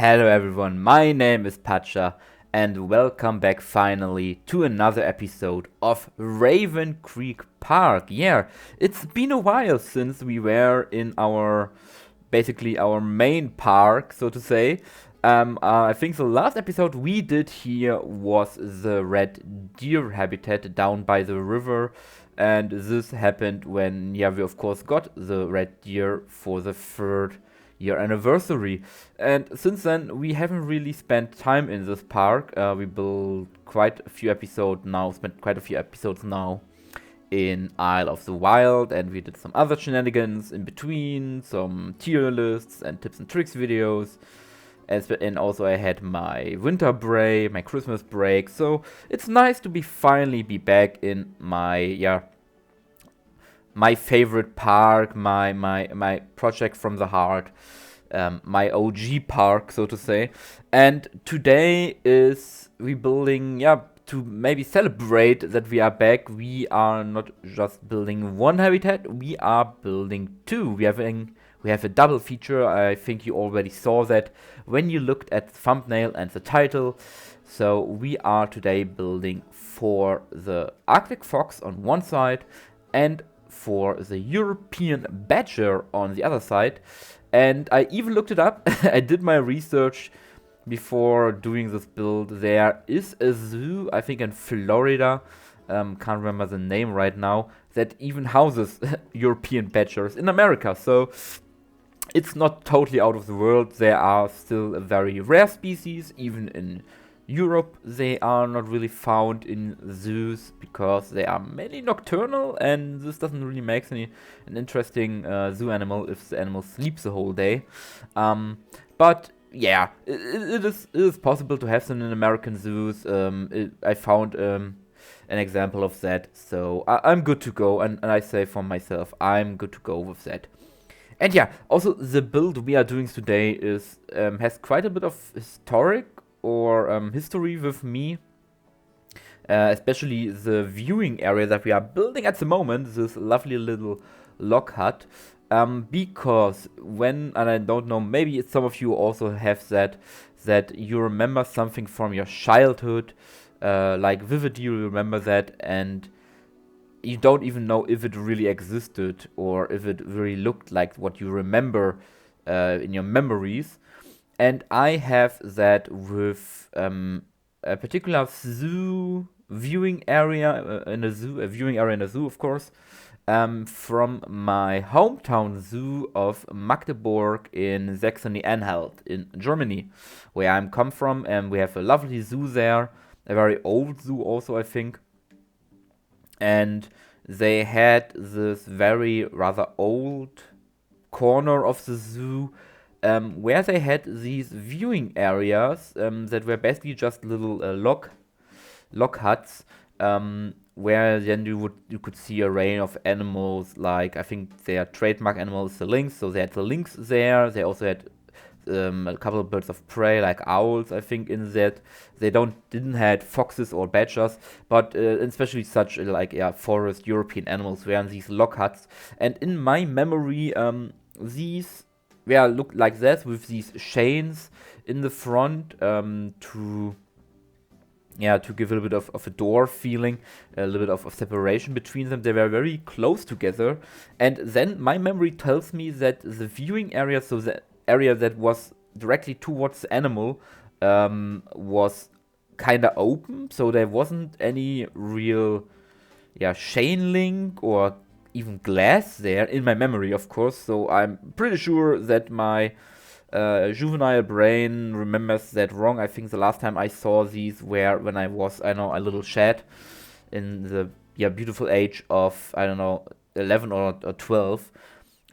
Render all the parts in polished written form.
Hello everyone, my name is Pacha and welcome back finally to another episode of Raven Creek Park. Yeah, it's been a while since we were in basically our main park, so to say. I think the last episode we did here was the red deer habitat down by the river. And this happened when, we of course got the red deer for the third year anniversary. And since then, we haven't really spent time in this park. We built quite a few episodes now, spent quite a few episodes now in Isle of the Wild, and we did some other shenanigans in between, some tier lists and tips and tricks videos. And also I had my winter break, my Christmas break, so it's nice to finally be back in my favorite park, my project from the heart, my OG park, so to say. And today is rebuilding, to maybe celebrate that we are back. We are not just building one habitat, we are building two. We have a double feature. I think you already saw that when you looked at the thumbnail and the title. So we are today building for the Arctic fox on one side and for the European badger on the other side. And I even looked it up. I did my research before doing this build. There is a zoo, I think in Florida, can't remember the name right now, that even houses European badgers in America. So it's not totally out of the world. They are still a very rare species. Even in Europe, they are not really found in zoos because they are mainly nocturnal, and this doesn't really make an interesting zoo animal if the animal sleeps the whole day. But yeah, it is possible to have them in American zoos. I found an example of that, so I'm good to go, and I say for myself, I'm good to go with that. And yeah, also the build we are doing today is has quite a bit of history with me, especially the viewing area that we are building at the moment, this lovely little log hut, because and I don't know, maybe some of you also have that you remember something from your childhood, like vividly you remember that, and you don't even know if it really existed or if it really looked like what you remember in your memories. And I have that with a particular zoo viewing area in a viewing area in a zoo, of course, from my hometown zoo of Magdeburg in Saxony-Anhalt in Germany, where I'm come from, and we have a lovely zoo there, a very old zoo also, I think. And they had this very rather old corner of the zoo, where they had these viewing areas that were basically just little log huts, where then you could see a range of animals. Like, I think their trademark animal is the lynx, so they had the lynx there. They also had a couple of birds of prey like owls, I think, in that. They didn't had foxes or badgers, but especially such forest European animals were in these log huts. And in my memory, these looked like that, with these chains in the front, to give a little bit of a door feeling, a little bit of separation between them. They were very close together. And then my memory tells me that the viewing area, so the area that was directly towards the animal, was kind of open, so there wasn't any real chain link or even glass there in my memory, of course. So I'm pretty sure that my juvenile brain remembers that wrong. I think the last time I saw these were when I was, a little shed in the beautiful age of, 11 or 12.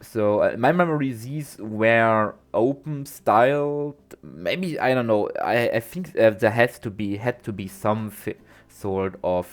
So in my memory, these were open styled. Maybe, I don't know. I think there had to be some sort of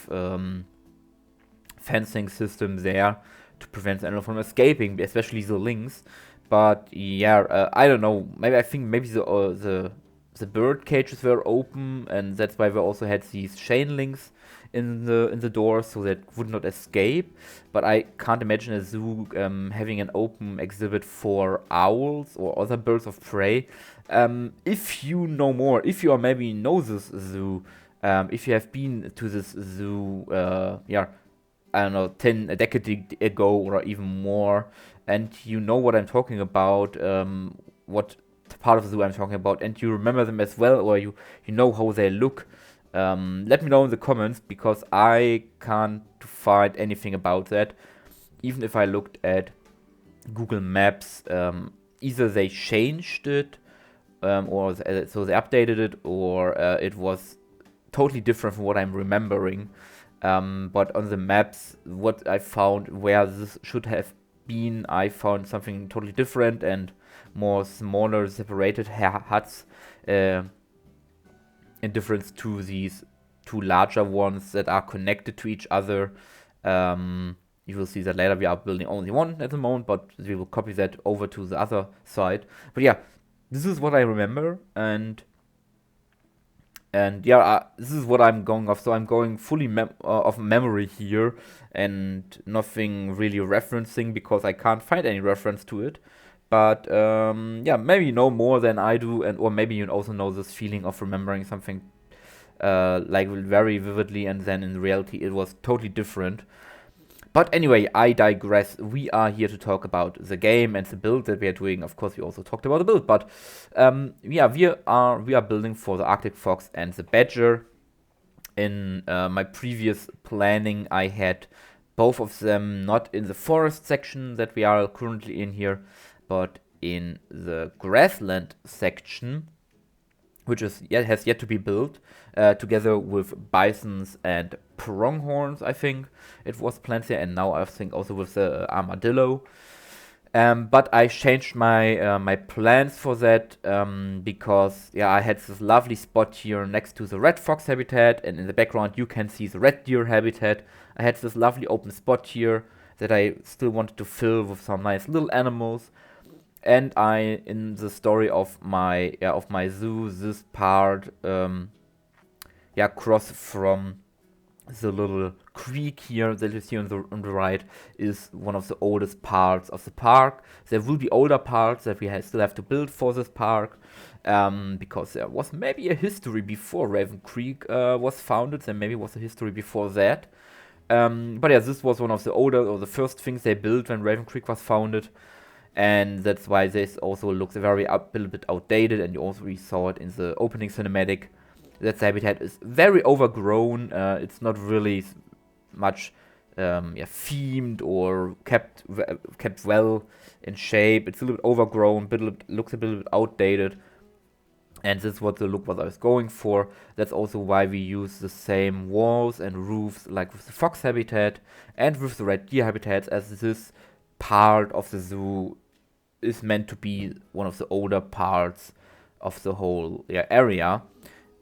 fencing system there to prevent the animal from escaping, especially the lynx. But I don't know. Maybe the the bird cages were open, and that's why we also had these chain links in the door, so that would not escape. But I can't imagine a zoo having an open exhibit for owls or other birds of prey. If you know more, if you maybe know this zoo, if you have been to this zoo, yeah, I don't know, a decade ago or even more, and you know what I'm talking about, what part of the zoo I'm talking about, and you remember them as well, or you know how they look, let me know in the comments, because I can't find anything about that. Even if I looked at Google Maps, either they changed it, or so they updated it, or it was totally different from what I'm remembering. But on the maps, what I found where this should have been, I found something totally different and more smaller, separated huts, in difference to these two larger ones that are connected to each other. You will see that later. We are building only one at the moment, but we will copy that over to the other side. But yeah, this is what I remember, and yeah, this is what I'm going off. So I'm going fully of memory here, and nothing really referencing, because I can't find any reference to it. But yeah, maybe you know more than I do, and or maybe you also know this feeling of remembering something like very vividly, and then in reality it was totally different. But anyway, I digress. We are here to talk about the game and the build that we are doing. Of course, we also talked about the build, but yeah, we are building for the Arctic Fox and the Badger. In my previous planning, I had both of them not in the forest section that we are currently in here, but in the grassland section, which has yet to be built, together with bisons and pronghorns. I think it was planned there, and now I think also with the armadillo. But I changed my my plans for that, because yeah, I had this lovely spot here next to the red fox habitat, and in the background you can see the red deer habitat. I had this lovely open spot here that I still wanted to fill with some nice little animals. And I, in the story of my zoo, this part, cross from the little creek here that you see on the right is one of the oldest parts of the park. There will be older parts that we still have to build for this park, because there was maybe a history before Raven Creek was founded. There maybe was a history before that. But yeah, this was one of the older, or the first things they built when Raven Creek was founded. And that's why this also looks a little bit outdated, and you also saw it in the opening cinematic. That habitat is very overgrown. It's not really much themed or kept well in shape. It's a little bit overgrown, looks a little bit outdated. And this is what the look was I was going for. That's also why we use the same walls and roofs like with the fox habitat and with the red deer habitats, as this part of the zoo is meant to be one of the older parts of the whole area.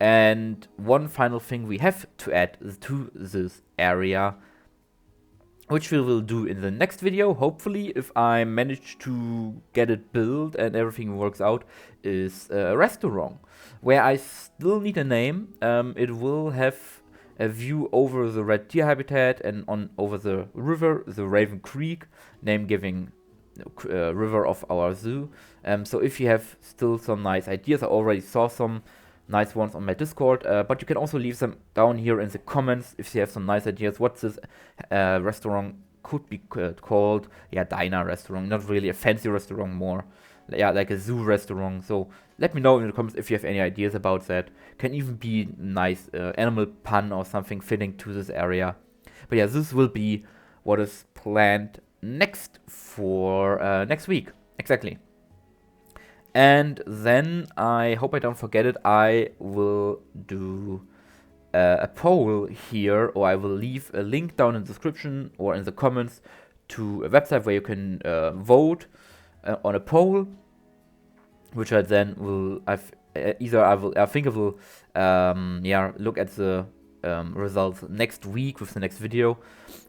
And one final thing we have to add to this area, which we will do in the next video, hopefully, if I manage to get it built and everything works out, is a restaurant, where I still need a name. It will have a view over the red deer habitat and over the river, the Raven Creek, name giving river of our zoo. So if you have still some nice ideas, I already saw some nice ones on my Discord, but you can also leave them down here in the comments if you have some nice ideas what this restaurant could be called. Yeah, diner restaurant, not really a fancy restaurant, more like a zoo restaurant. So let me know in the comments if you have any ideas about that. Can even be nice animal pun or something fitting to this area. But yeah, this will be what is planned next for next week, exactly. And then, I hope I don't forget it, I will do a poll here, or I will leave a link down in the description or in the comments to a website where you can vote on a poll, which I then will, I think I will look at the results next week with the next video.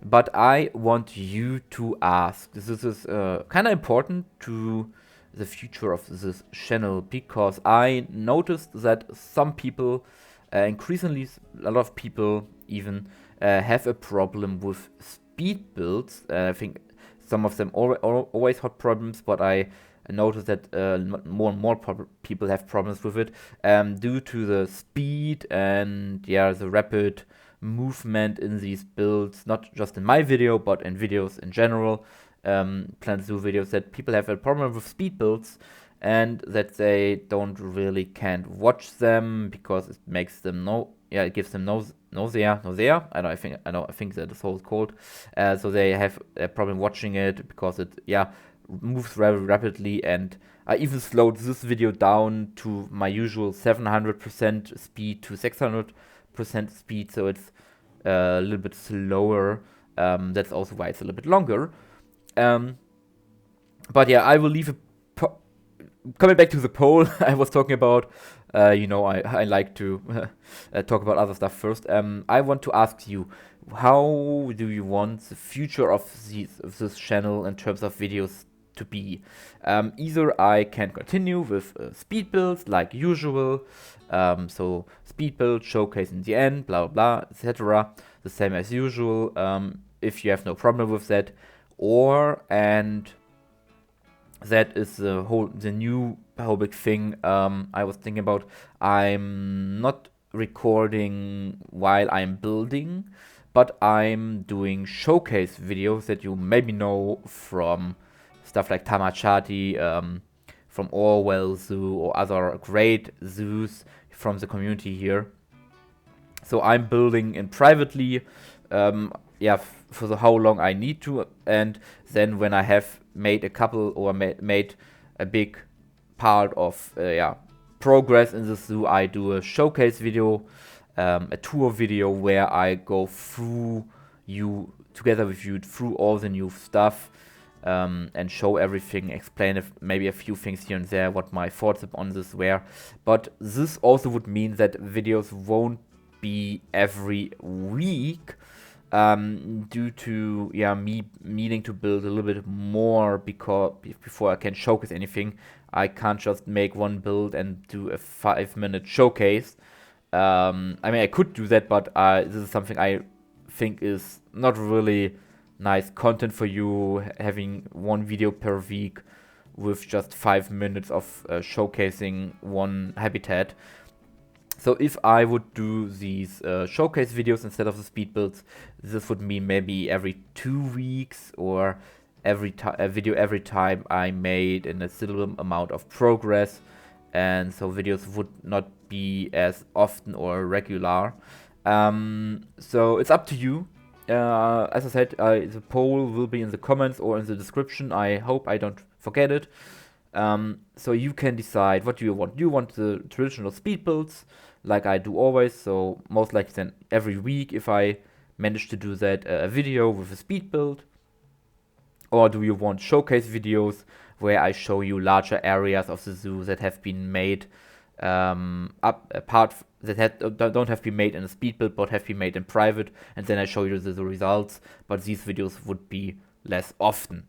But I want you to ask, this is kind of important to the future of this channel, because I noticed that some people, increasingly a lot of people even, have a problem with speed builds. I think some of them always had problems, but I noticed that more and more people have problems with it, due to the speed and the rapid movement in these builds, not just in my video, but in videos in general. Plan to do videos that people have a problem with speed builds, and that they can't watch them because it makes them it gives them nausea. I think that is how it's called. So they have a problem watching it because it moves very rapidly, and I even slowed this video down to my usual 700% speed to 600% speed, so it's a little bit slower. That's also why it's a little bit longer. But yeah, I will leave coming back to the poll I was talking about. I like to talk about other stuff first. I want to ask you, how do you want the future of this channel in terms of videos to be? Either I can continue with speed builds like usual, so speed build, showcase in the end, blah blah blah, etc. The same as usual. If you have no problem with that, and that is the whole big thing I was thinking about. I'm not recording while I'm building, but I'm doing showcase videos that you maybe know from stuff like Tamachati, from Orwell Zoo, or other great zoos from the community here. So I'm building in privately, for how long I need to, and then when I have made a couple or made a big part of progress in the zoo, I do a showcase video, a tour video where I go together with you through all the new stuff, and show everything, explain maybe a few things here and there, what my thoughts on this were. But this also would mean that videos won't be every week, due to me needing to build a little bit more, because before I can showcase anything, I can't just make one build and do a 5-minute showcase. I could do that, but this is something I think is not really nice content for you, having one video per week with just 5 minutes of showcasing one habitat. So if I would do these showcase videos instead of the speed builds, this would mean maybe every 2 weeks, or a video every time I made in a similar amount of progress, and so videos would not be as often or regular. So it's up to you. As I said, the poll will be in the comments or in the description. I hope I don't forget it. So you can decide what do you want. Do you want the traditional speed builds like I do always? So most likely then every week, if I manage to do that, a video with a speed build. Or do you want showcase videos where I show you larger areas of the zoo that have been made don't have been made in a speed build but have been made in private, and then I show you the results, but these videos would be less often.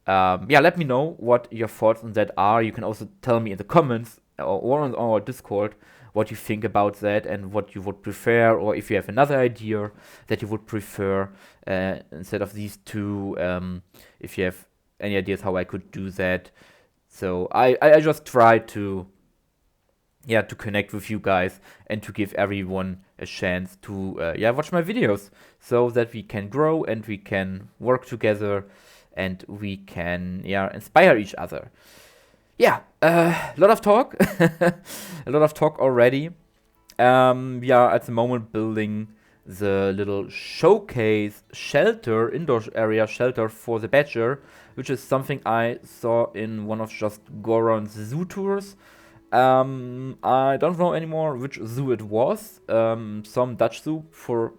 Let me know what your thoughts on that are. You can also tell me in the comments or on our Discord what you think about that and what you would prefer, or if you have another idea that you would prefer instead of these two, if you have any ideas how I could do that. So I just try to connect with you guys and to give everyone a chance to watch my videos, so that we can grow and we can work together and we can inspire each other. A lot of talk, a lot of talk already. We are at the moment building the little showcase shelter, indoor area shelter for the Badger, which is something I saw in one of just Goron's zoo tours. I don't know anymore which zoo it was. Some Dutch zoo for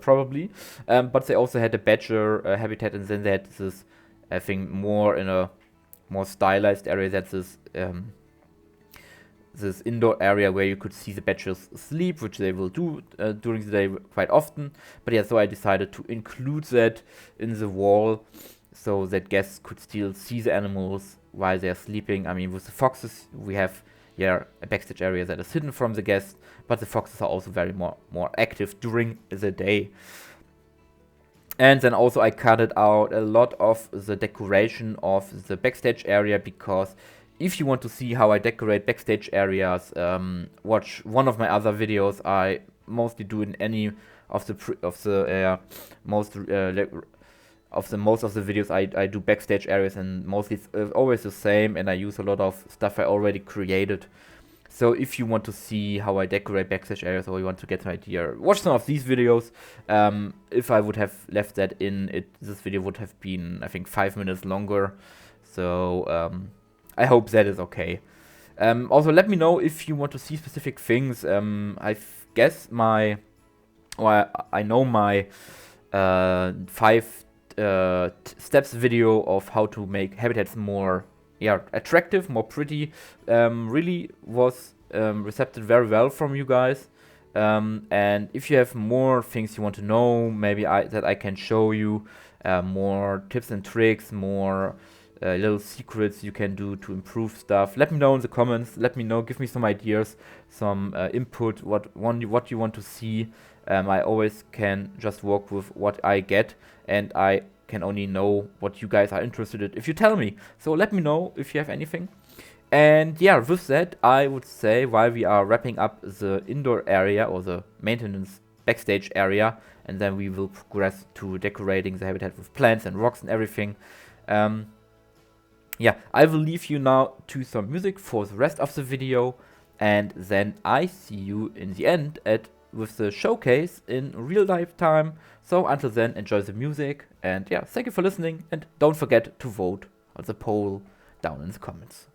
probably, but they also had a Badger habitat, and then they had this, I think, more in a more stylized area. That's this indoor area where you could see the badgers sleep, which they will do during the day quite often. But so I decided to include that in the wall, so that guests could still see the animals while they're sleeping. I mean, with the foxes, we have a backstage area that is hidden from the guests, but the foxes are also very more active during the day. And then also I cutted out a lot of the decoration of the backstage area, because if you want to see how I decorate backstage areas, watch one of my other videos. I mostly do in any of the most of the videos I do backstage areas, and mostly it's always the same, and I use a lot of stuff I already created. So if you want to see how I decorate backstage areas, or you want to get an idea, watch some of these videos. If I would have left that in, this video would have been, I think, 5 minutes longer. So I hope that is okay. Also, let me know if you want to see specific things. I guess I know my 5 steps video of how to make habitats more attractive, more pretty, really was received very well from you guys. And if you have more things you want to know, maybe that I can show you, more tips and tricks, more little secrets you can do to improve stuff, let me know in the comments. Let me know, give me some ideas, some input, what you want to see. I always can just work with what I get, and I can only know what you guys are interested in if you tell me. So let me know if you have anything. And yeah, with that, I would say, while we are wrapping up the indoor area, or the maintenance backstage area, and then we will progress to decorating the habitat with plants and rocks and everything. Yeah, I will leave you now to some music for the rest of the video, and then I see you in the end with the showcase in real life time. So until then, enjoy the music, and yeah, thank you for listening, and don't forget to vote on the poll down in the comments.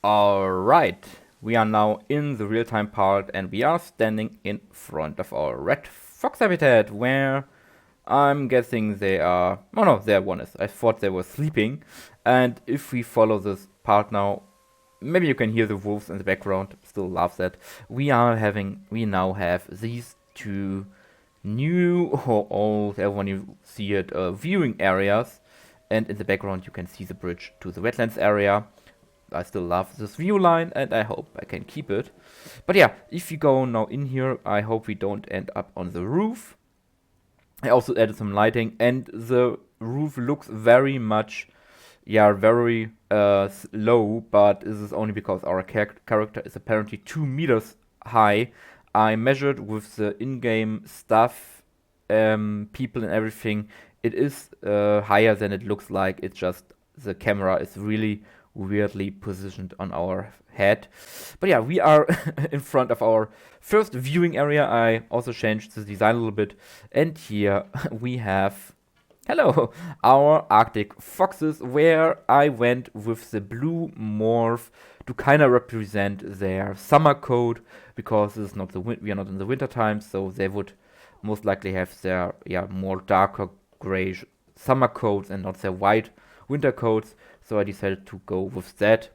Alright, we are now in the real-time part and we are standing in front of our red fox habitat where I'm guessing they are... Oh no, there one is. I thought they were sleeping. And if we follow this part now, maybe you can hear the wolves in the background. Still love that. We now have these two new or old, everyone you see it, viewing areas. And in the background you can see the bridge to the wetlands area. I still love this view line and I hope I can keep it. But yeah, if you go now in here, I hope we don't end up on the roof. I also added some lighting and the roof looks very much, very low, but this is only because our character is apparently 2 meters high. I measured with the in-game stuff, people and everything. It is higher than it looks like. It's just the camera is really weirdly positioned on our head. But yeah, we are in front of our first viewing area. I also changed the design a little bit. And here we have, hello, our Arctic foxes, where I went with the blue morph to kind of represent their summer coat, because this is not we are not in the winter time, so they would most likely have their more darker grayish summer coats and not their white winter coats. So I decided to go with that.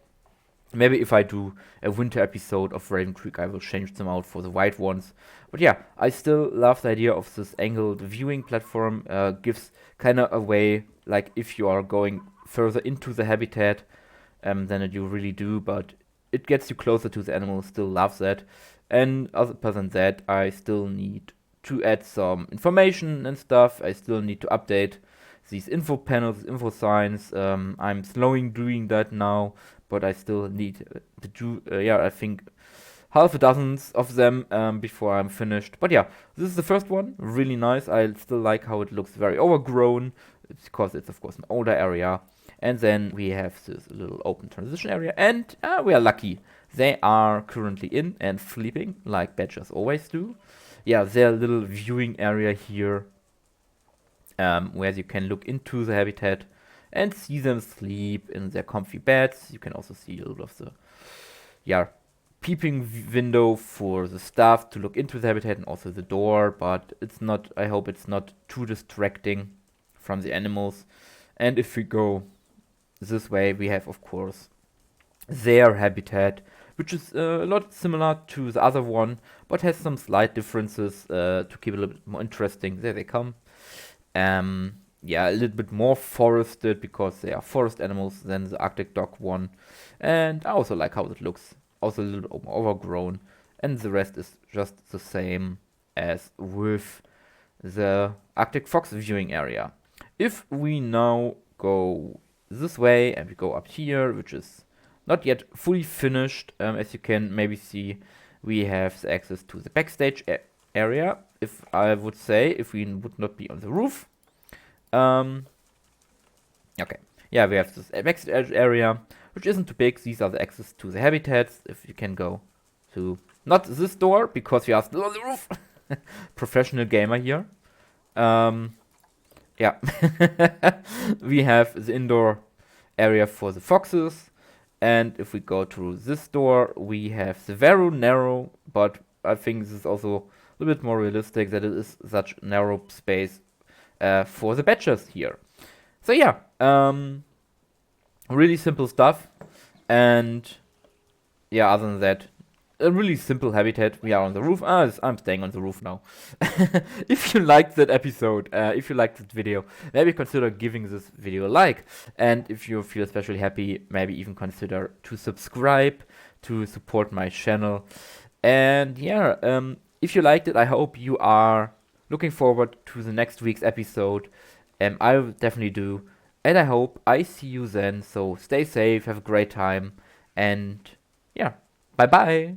Maybe if I do a winter episode of Raven Creek, I will change them out for the white ones. But yeah, I still love the idea of this angled viewing platform. Gives kind of a way, like if you are going further into the habitat than you really do, but it gets you closer to the animals. Still love that. And other than that, I still need to add some information and stuff. I still need to update these info panels, info signs. I'm slowing doing that now, but I still need to do, I think half a dozen of them before I'm finished. But yeah, this is the first one, really nice. I still like how it looks very overgrown, because it's of course an older area. And then we have this little open transition area, and we are lucky. They are currently in and sleeping, like badgers always do. Yeah, their little viewing area here, where you can look into the habitat and see them sleep in their comfy beds. You can also see a little of the peeping window for the staff to look into the habitat, and also the door, but it's not, I hope it's not too distracting from the animals. And if we go this way, we have of course their habitat, which is a lot similar to the other one, but has some slight differences to keep it a little bit more interesting. There they come. A little bit more forested, because they are forest animals than the Arctic dog one. And I also like how it looks, also a little bit overgrown. And the rest is just the same as with the Arctic fox viewing area. If we now go this way and we go up here, which is not yet fully finished, as you can maybe see, we have the access to the backstage area. If I would say, if we would not be on the roof. Okay. Yeah, we have this backstage area, which isn't too big. These are the access to the habitats. If you can go to, not this door, because we are still on the roof. Professional gamer here. We have the indoor area for the foxes. And if we go through this door, we have the very narrow, but I think this is also a little bit more realistic, that it is such narrow space for the badgers here. So yeah, really simple stuff. And yeah, other than that, a really simple habitat. We are on the roof. I'm staying on the roof now. If you liked that episode, if you liked this video, maybe consider giving this video a like. And if you feel especially happy, maybe even consider to subscribe to support my channel. And yeah, if you liked it, I hope you are looking forward to the next week's episode. I definitely do. And I hope I see you then. So stay safe, have a great time. And yeah, bye bye.